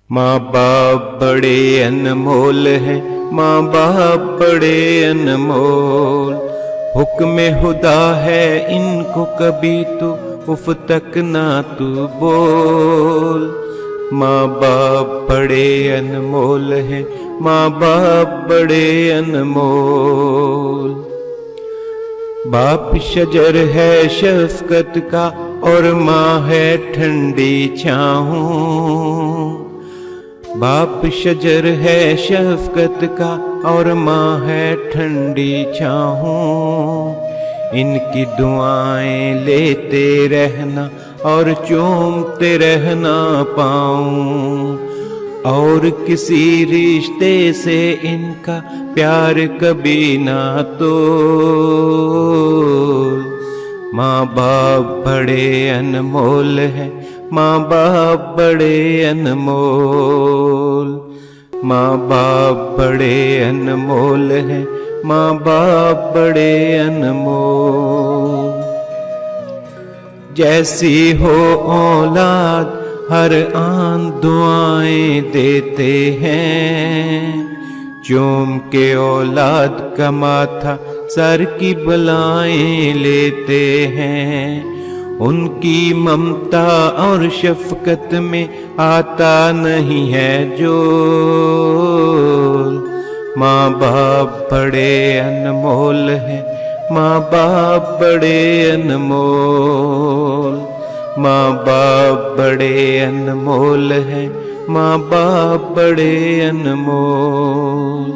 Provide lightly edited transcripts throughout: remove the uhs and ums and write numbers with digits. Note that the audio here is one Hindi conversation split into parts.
माँ बाप बड़े अनमोल हैं, माँ बाप बड़े अनमोल। हुक्म खुदा है इनको कभी तो उफ तक ना तू बोल। माँ बाप बड़े अनमोल हैं, माँ बाप बड़े अनमोल। बाप शजर है शफ़क़त का और माँ है ठंडी छाँव। बाप शजर है शफ़क़त का और माँ है ठंडी छाँव। इनकी दुआएं लेते रहना और चूमते रहना पाऊँ, और किसी रिश्ते से इनका प्यार कभी ना तोल। माँ बाप बड़े अनमोल हैं, माँ बाप बड़े अनमोल। माँ बाप बड़े अनमोल हैं, माँ बाप बड़े अनमोल। जैसी हो औलाद हर आन दुआएं देते हैं। चूम के औलाद का माथा सर की बलाएं लेते हैं। उनकी ममता और शफ़क़त में आता नहीं है जोल। माँ बाप बड़े अनमोल हैं, माँ बाप बड़े अनमोल। माँ बाप बड़े अनमोल हैं, माँ बाप बड़े अनमोल।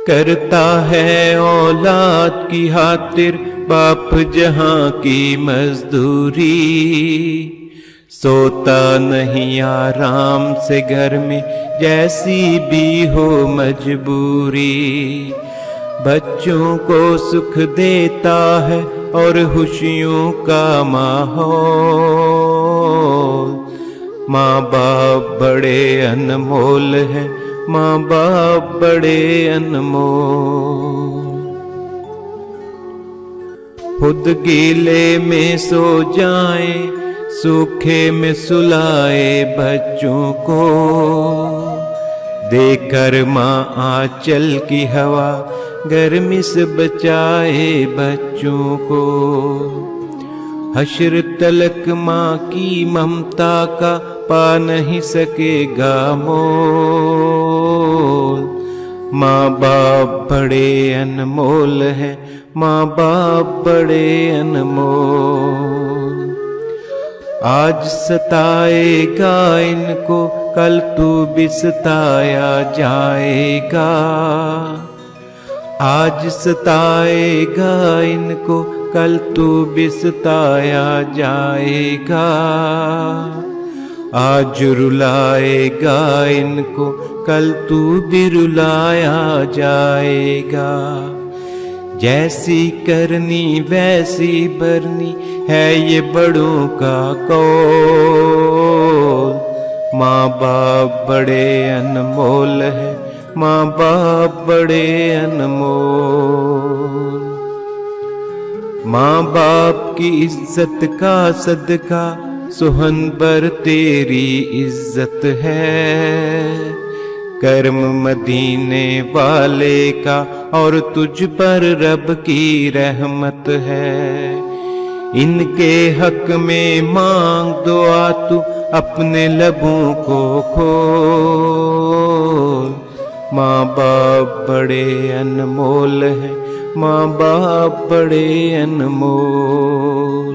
करता है औलाद की खातिर बाप जहाँ की मजदूरी। सोता नहीं आराम से घर में जैसी भी हो मजबूरी। बच्चों को सुख देता है और खुशियों का माहौल। माँ बाप बड़े अनमोल हैं, माँ बाप बड़े अनमोल। खुद गीले में सो जाए, सूखे में सुलाए बच्चों को। देकर माँ आंचल की हवा गर्मी से बचाए बच्चों को। हश्र तलक माँ की ममता का पा नहीं सकेगा मोल। माँ बाप बड़े अनमोल हैं, माँ बाप बड़े अनमोल। आज सताएगा इनको कल तू भी सताया जाएगा। आज सताएगा इनको कल तू भी सताया जाएगा। आज रुलाएगा इनको कल तू भी रुलाया जाएगा। जैसी करनी वैसी भरनी है ये बड़ों का कौल। माँ बाप बड़े अनमोल हैं, माँ बाप बड़े अनमोल। माँ बाप की इज्जत का सदका सुहन पर तेरी इज्जत है। कर्म मदीने वाले का और तुझ पर रब की रहमत है। इनके हक में मांग दुआ तू अपने लबों को खोल। माँ बाप बड़े अनमोल हैं, माँ बाप बड़े अनमोल।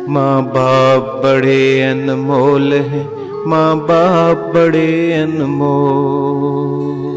माँ बाप बड़े अनमोल हैं, माँ बाप बड़े अनमोल।